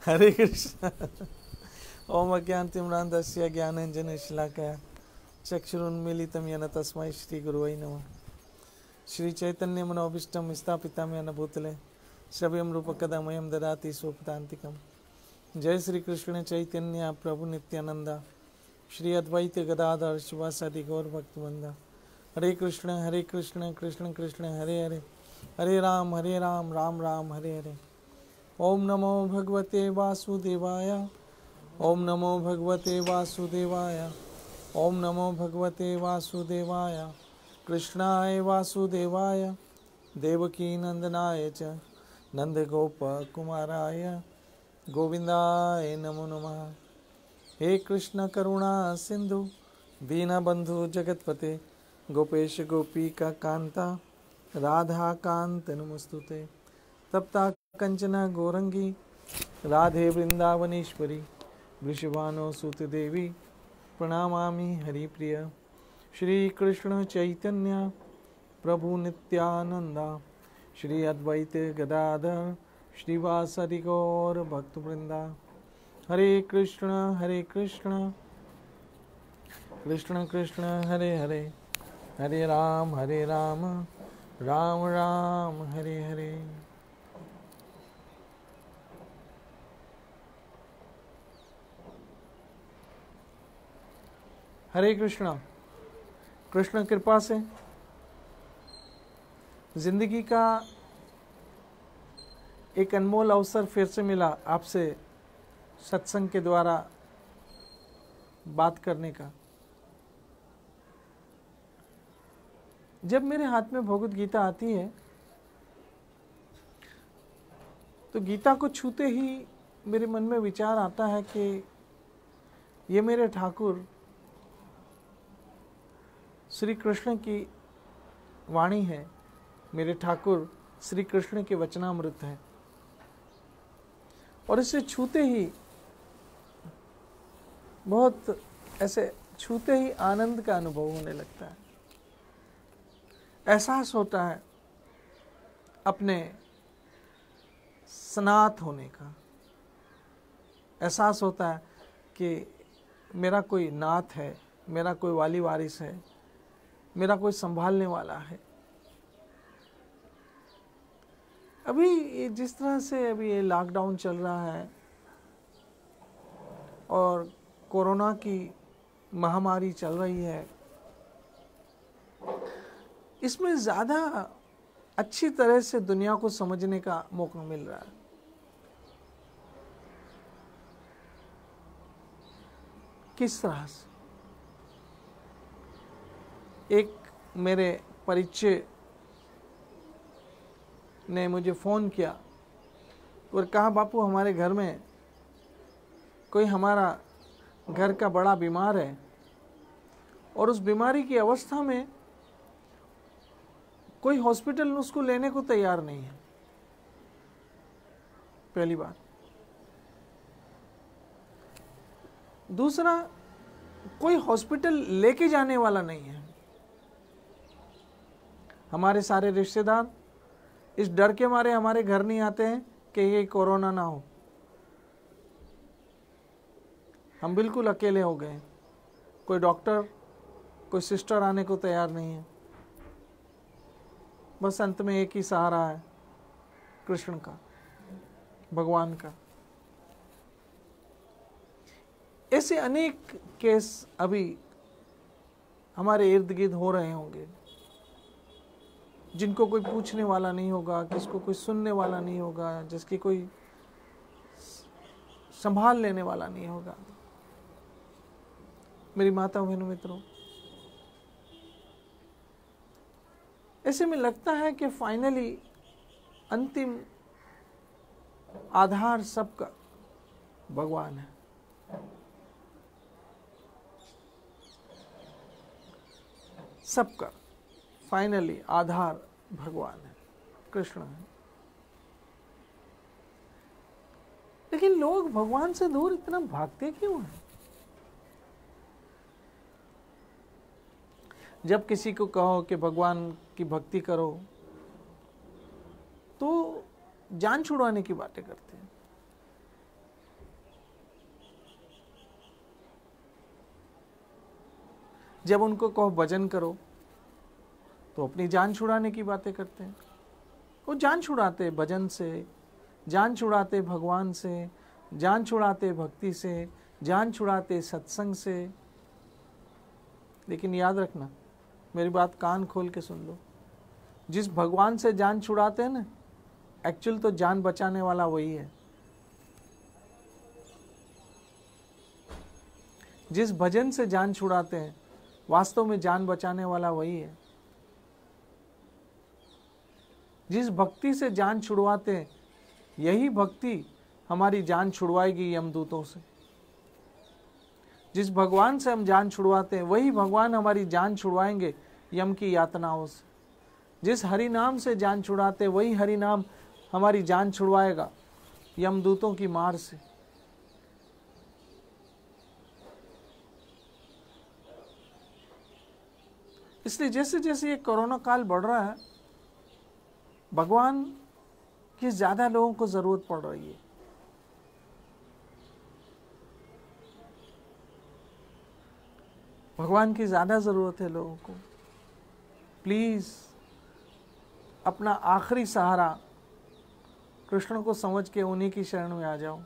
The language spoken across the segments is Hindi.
हरे कृष्ण। ओम अज्ञानतिमिरान्धस्य ज्ञानाञ्जनशलाकया चक्षुरुन्मीलितं येन तस्मै श्रीगुरुवे नमः। श्री चैतन्य मनोभीष्टं स्थापितं येन भूतले श्रव्यं रूपकदा मह्यं ददाति स्वपदान्तिकम्। जय श्री कृष्ण चैतन्य प्रभु नित्यानंद श्री अद्वैत गदाधर शिवासादि गौर भक्तवृंदा। हरे कृष्ण कृष्ण कृष्ण हरे हरे, हरे राम राम राम हरे हरे। ओम नमो भगवते वासुदेवाय, ओम नमो भगवते वासुदेवाय, ओम नमो भगवते वासुदेवाय। कृष्णाय वासुदेवाय देवकी नंदनाय च नंदगोप कुमाराय गोविंदाय नमो नमः। हे कृष्ण करुणा सिंधु दीनबंधु जगतपते गोपेश गोपिका कांता राधा कांत नमस्तुते। तप्ता कंचना गौरंगी राधे वृंदावनेश्वरी वृषभानो सुत देवी प्रणमामि हरिप्रिय। श्री कृष्ण चैतन्य प्रभु नित्यानंदा श्री अद्वैत गदाधर श्रीवासदि गौर भक्तवृंदा। हरे कृष्ण कृष्ण कृष्ण हरे हरे, हरे राम राम राम हरे हरे। हरे कृष्ण। कृष्ण कृपा से जिंदगी का एक अनमोल अवसर फिर से मिला आपसे सत्संग के द्वारा बात करने का। जब मेरे हाथ में भगवद गीता आती है तो गीता को छूते ही मेरे मन में विचार आता है कि ये मेरे ठाकुर श्री कृष्ण की वाणी है, मेरे ठाकुर श्री कृष्ण के वचनामृत है। और इसे छूते ही बहुत ऐसे छूते ही आनंद का अनुभव होने लगता है। एहसास होता है अपने सनात होने का। एहसास होता है कि मेरा कोई नाथ है, मेरा कोई वाली वारिस है, मेरा कोई संभालने वाला है। अभी जिस तरह से अभी ये लॉकडाउन चल रहा है और कोरोना की महामारी चल रही है, इसमें ज़्यादा अच्छी तरह से दुनिया को समझने का मौका मिल रहा है। किस तरह से एक मेरे परिचय ने मुझे फ़ोन किया और कहा, बापू हमारे घर में कोई हमारा घर का बड़ा बीमार है और उस बीमारी की अवस्था में कोई हॉस्पिटल उसको लेने को तैयार नहीं है। पहली बात। दूसरा, कोई हॉस्पिटल लेके जाने वाला नहीं है। हमारे सारे रिश्तेदार इस डर के मारे हमारे घर नहीं आते हैं कि ये कोरोना ना हो। हम बिल्कुल अकेले हो गए। कोई डॉक्टर, कोई सिस्टर आने को तैयार नहीं है। बस अंत में एक ही सहारा है, कृष्ण का, भगवान का। ऐसे अनेक केस अभी हमारे इर्द गिर्द हो रहे होंगे, जिनको कोई पूछने वाला नहीं होगा, किसको कोई सुनने वाला नहीं होगा, जिसकी कोई संभाल लेने वाला नहीं होगा। मेरी माता बहनों मित्रों, ऐसे में लगता है कि फाइनली अंतिम आधार सबका भगवान है। सबका फाइनली आधार भगवान है, कृष्ण है। लेकिन लोग भगवान से दूर इतना भागते क्यों हैं? जब किसी को कहो कि भगवान की भक्ति करो तो जान छुड़वाने की बातें करते हैं। जब उनको कहो भजन करो तो अपनी जान छुड़ाने की बातें करते हैं। वो जान छुड़ाते भजन से, जान छुड़ाते भगवान से, जान छुड़ाते भक्ति से, जान छुड़ाते सत्संग से। लेकिन याद रखना, मेरी बात कान खोल के सुन लो, जिस भगवान से जान छुड़ाते हैं ना, एक्चुअल तो जान बचाने वाला वही है। जिस भजन से जान छुड़ाते हैं, वास्तव में जान बचाने वाला वही है। जिस भक्ति से जान छुड़वाते हैं, यही भक्ति हमारी जान छुड़वाएगी यमदूतों से। जिस भगवान से हम जान छुड़वाते हैं, वही भगवान हमारी जान छुड़वाएंगे यम की यातनाओं से। जिस हरि नाम से जान छुड़ाते, वही हरि नाम हमारी जान छुड़वाएगा यमदूतों की मार से। इसलिए जैसे जैसे ये कोरोना काल बढ़ रहा है, भगवान की ज्यादा लोगों को जरूरत पड़ रही है। भगवान की ज्यादा जरूरत है लोगों को। प्लीज अपना आखिरी सहारा कृष्ण को समझ के उन्हीं की शरण में आ जाओ।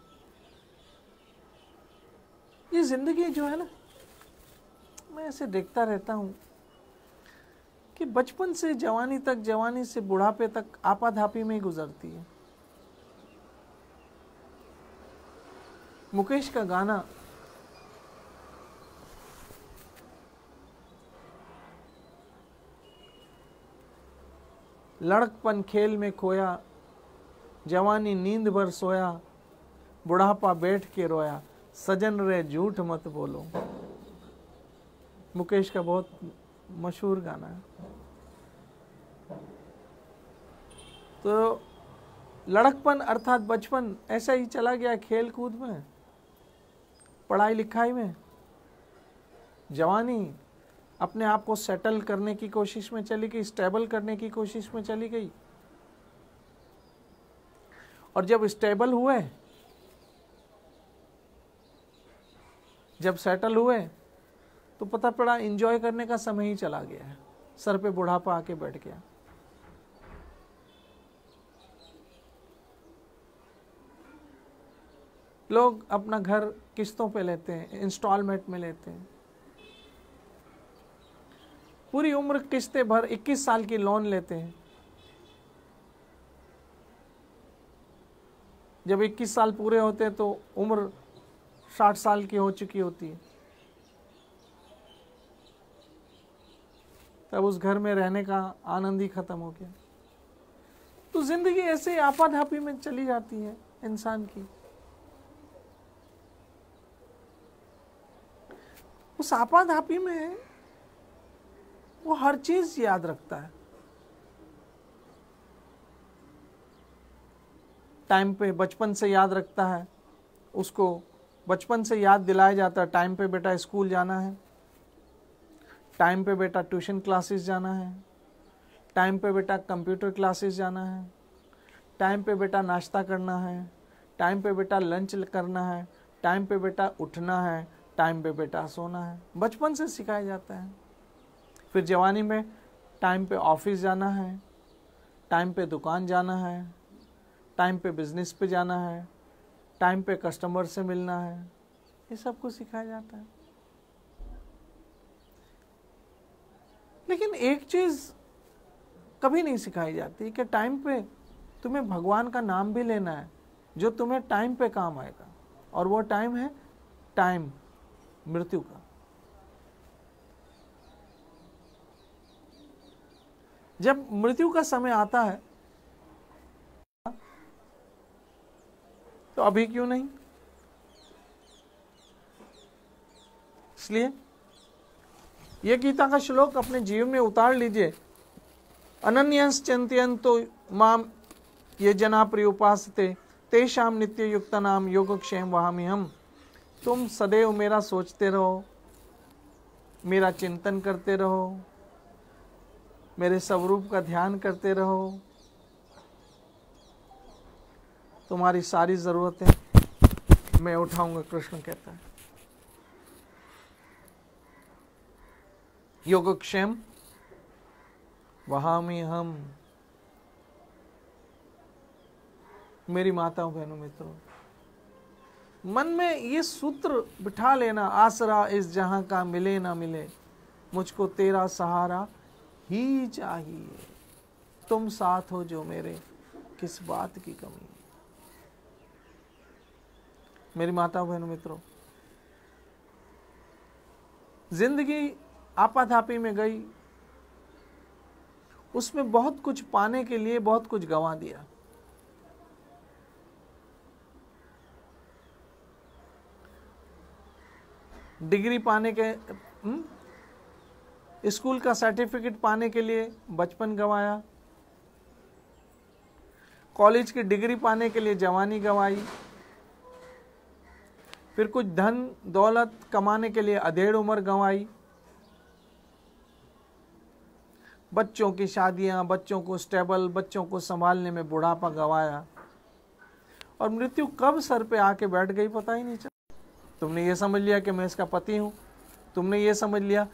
ये जिंदगी जो है ना, मैं ऐसे देखता रहता हूं कि बचपन से जवानी तक, जवानी से बुढ़ापे तक आपाधापी में ही गुजरती है। मुकेश का गाना लड़कपन खेल में खोया, जवानी नींद भर सोया, बुढ़ापा बैठ के रोया, सजन रे झूठ मत बोलो। मुकेश का बहुत मशहूर गाना है। तो लड़कपन अर्थात बचपन ऐसा ही चला गया खेल कूद में, पढ़ाई लिखाई में। जवानी अपने आप को सेटल करने की कोशिश में चली गई, स्टेबल करने की कोशिश में चली गई। और जब स्टेबल हुए, जब सेटल हुए, तो पता पड़ा एंजॉय करने का समय ही चला गया है। सर पे बुढ़ापा आके बैठ गया। लोग अपना घर किस्तों पे लेते हैं, इंस्टॉलमेंट में लेते हैं, पूरी उम्र किस्तें भर 21 साल की लोन लेते हैं। जब 21 साल पूरे होते हैं तो उम्र 60 साल की हो चुकी होती है। तब उस घर में रहने का आनंद ही खत्म हो गया। तो जिंदगी ऐसे आपाधापी में चली जाती है इंसान की। उस आपाधापी में वो हर चीज याद रखता है। टाइम पे बचपन से याद रखता है, उसको बचपन से याद दिलाया जाता है, टाइम पे बेटा स्कूल जाना है, टाइम पे बेटा ट्यूशन क्लासेस जाना है, टाइम पे बेटा कंप्यूटर क्लासेस जाना है, टाइम पे बेटा नाश्ता करना है, टाइम पे बेटा लंच करना है, टाइम पे बेटा उठना है, टाइम पे बेटा सोना है। बचपन से सिखाया जाता है। फिर जवानी में टाइम पे ऑफिस जाना है, टाइम पे दुकान जाना है, टाइम पे बिजनेस पे जाना है, टाइम पे कस्टमर से मिलना है। ये सब कुछ सिखाया जाता है। लेकिन एक चीज कभी नहीं सिखाई जाती कि टाइम पे तुम्हें भगवान का नाम भी लेना है, जो तुम्हें टाइम पे काम आएगा। और वो टाइम है टाइम मृत्यु का। जब मृत्यु का समय आता है तो अभी क्यों नहीं? इसलिए यह गीता का श्लोक अपने जीवन में उतार लीजिए। अनन्यंस चिंतयन्तो माम ये जना प्रियोपासते तेषाम नित्य युक्त नाम योगक्षेम वहामि हम। तुम सदैव मेरा सोचते रहो, मेरा चिंतन करते रहो, मेरे स्वरूप का ध्यान करते रहो, तुम्हारी सारी जरूरतें मैं उठाऊंगा, कृष्ण कहता है। योगक्षेम वहामि हम। मेरी माताओं बहनों मित्रों, मन में ये सूत्र बिठा लेना, आसरा इस जहां का मिले ना मिले, मुझको तेरा सहारा ही चाहिए। तुम साथ हो जो मेरे, किस बात की कमी। मेरी माताओं बहनों मित्रों, जिंदगी आपाधापी में गई, उसमें बहुत कुछ पाने के लिए बहुत कुछ गंवा दिया। डिग्री पाने के, स्कूल का सर्टिफिकेट पाने के लिए बचपन गंवाया, कॉलेज की डिग्री पाने के लिए जवानी गंवाई, फिर कुछ धन दौलत कमाने के लिए अधेड़ उम्र गंवाई, बच्चों की शादियां, बच्चों को स्टेबल, बच्चों को संभालने में बुढ़ापा गंवाया, और मृत्यु कब सर पे आके बैठ गई पता ही नहीं चला। तुमने ये समझ लिया कि मैं इसका पति हूं, तुमने ये समझ लिया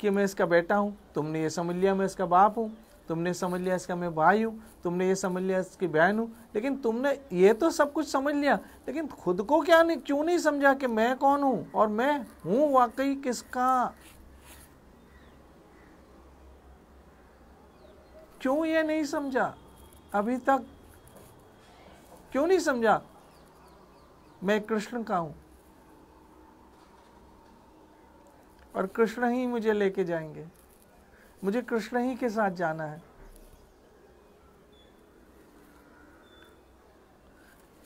कि मैं इसका बेटा हूं, तुमने ये समझ लिया मैं इसका बाप हूं, तुमने समझ लिया इसका मैं भाई हूं, तुमने ये समझ लिया इसकी बहन हूं। लेकिन तुमने ये तो सब कुछ समझ लिया, लेकिन खुद को क्यों नहीं समझा कि मैं कौन हूं और मैं हूं वाकई किसका। क्यों ये नहीं समझा अभी तक? क्यों नहीं समझा मैं कृष्ण का हूं और कृष्ण ही मुझे लेके जाएंगे, मुझे कृष्ण ही के साथ जाना है।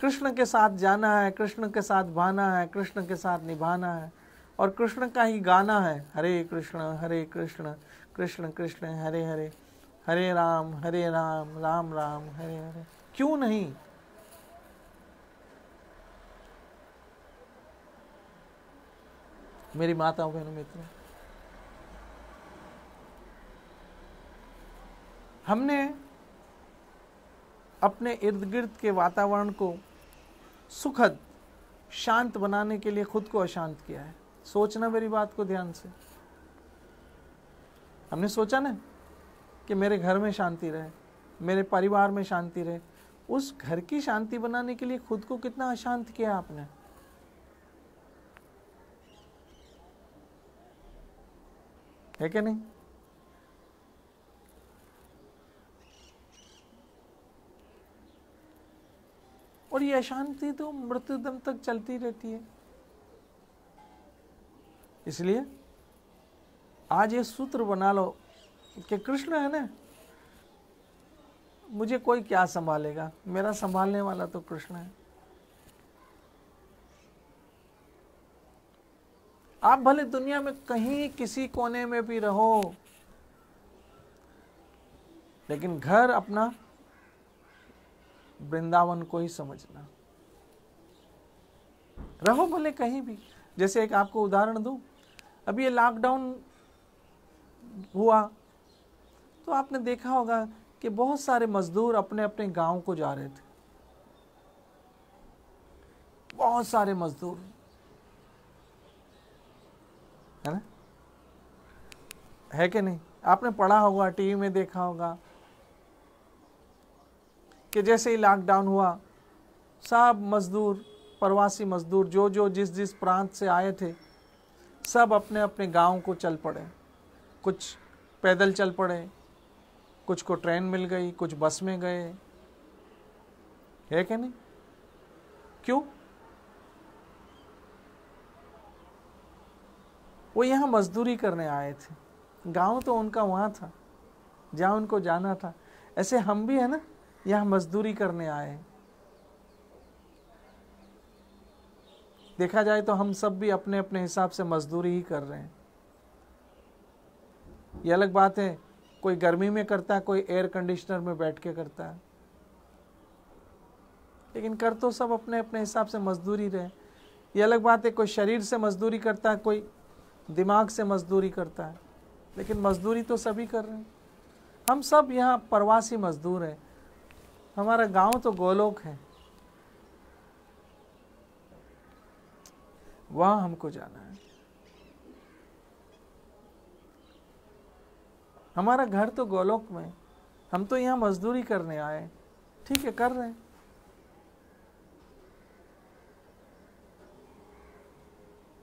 कृष्ण के साथ जाना है, कृष्ण के साथ भाना है, कृष्ण के साथ निभाना है और कृष्ण का ही गाना है। हरे कृष्ण कृष्ण कृष्ण हरे हरे, हरे राम राम राम हरे हरे। क्यों नहीं? मेरी माताओं बहनों मित्रों, हमने अपने इर्द गिर्द के वातावरण को सुखद शांत बनाने के लिए खुद को अशांत किया है। सोचना मेरी बात को ध्यान से। हमने सोचा ना कि मेरे घर में शांति रहे, मेरे परिवार में शांति रहे। उस घर की शांति बनाने के लिए खुद को कितना अशांत किया आपने। है कि नहीं? और ये अशांति तो मृत्यु दम तक चलती रहती है। इसलिए आज ये सूत्र बना लो कि कृष्ण है ना, मुझे कोई क्या संभालेगा, मेरा संभालने वाला तो कृष्ण है। आप भले दुनिया में कहीं किसी कोने में भी रहो, लेकिन घर अपना वृंदावन को ही समझना। रहो भले कहीं भी। जैसे एक आपको उदाहरण दूं, अभी ये लॉकडाउन हुआ तो आपने देखा होगा कि बहुत सारे मजदूर अपने अपने गांव को जा रहे थे। बहुत सारे मजदूर, है ना? है कि नहीं? आपने पढ़ा होगा, टीवी में देखा होगा कि जैसे ही लॉकडाउन हुआ, सब मजदूर, प्रवासी मजदूर जो जिस प्रांत से आए थे, सब अपने अपने गांव को चल पड़े। कुछ पैदल चल पड़े, कुछ को ट्रेन मिल गई, कुछ बस में गए। है कि नहीं? क्यों? वो यहाँ मजदूरी करने आए थे। गांव तो उनका वहाँ था जहाँ उनको जाना था। ऐसे हम भी है ना, यहाँ मजदूरी करने आए हैं। देखा जाए तो हम सब भी अपने अपने हिसाब से मजदूरी ही कर रहे हैं। ये अलग बात है, कोई गर्मी में करता है, कोई एयर कंडीशनर में बैठ के करता है, लेकिन कर तो सब अपने अपने हिसाब से मजदूरी रहे। ये अलग बात है, कोई शरीर से मजदूरी करता है, कोई दिमाग से मजदूरी करता है, लेकिन मजदूरी तो सभी कर रहे हैं। हम सब यहाँ प्रवासी मजदूर हैं। हमारा गांव तो गोलोक है, वहां हमको जाना है। हमारा घर तो गोलोक में, हम तो यहाँ मजदूरी करने आए, ठीक है कर रहे हैं।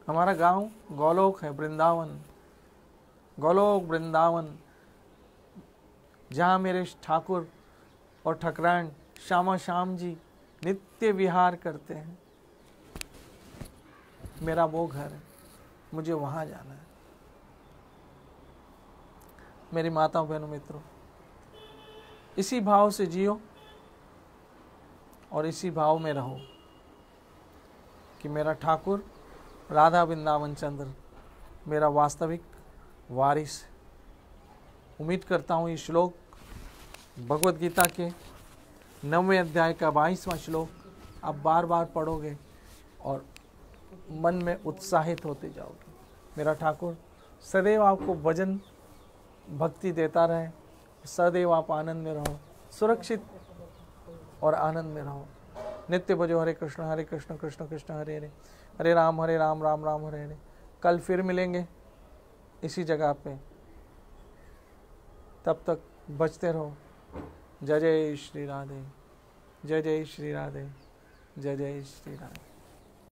हमारा गांव गोलोक है, वृंदावन, गोलोक वृंदावन, जहाँ मेरे ठाकुर और ठकरान श्यामा श्याम जी नित्य विहार करते हैं। मेरा वो घर है, मुझे वहाँ जाना है। मेरी माताओं बहनों मित्रों, इसी भाव से जियो और इसी भाव में रहो कि मेरा ठाकुर राधा वृंदावन चंद्र मेरा वास्तविक वारिस है। उम्मीद करता हूँ ये श्लोक भगवत गीता के 9वें अध्याय का 22वां श्लोक आप बार बार पढ़ोगे और मन में उत्साहित होते जाओगे। मेरा ठाकुर सदैव आपको भजन भक्ति देता रहे, सदैव आप आनंद में रहो, सुरक्षित और आनंद में रहो। नित्य भजो हरे कृष्ण कृष्ण कृष्ण हरे हरे, हरे राम राम राम हरे हरे। कल फिर मिलेंगे इसी जगह पे, तब तक बचते रहो। जय जय श्री राधे, जय जय श्री राधे, जय जय श्री राधे।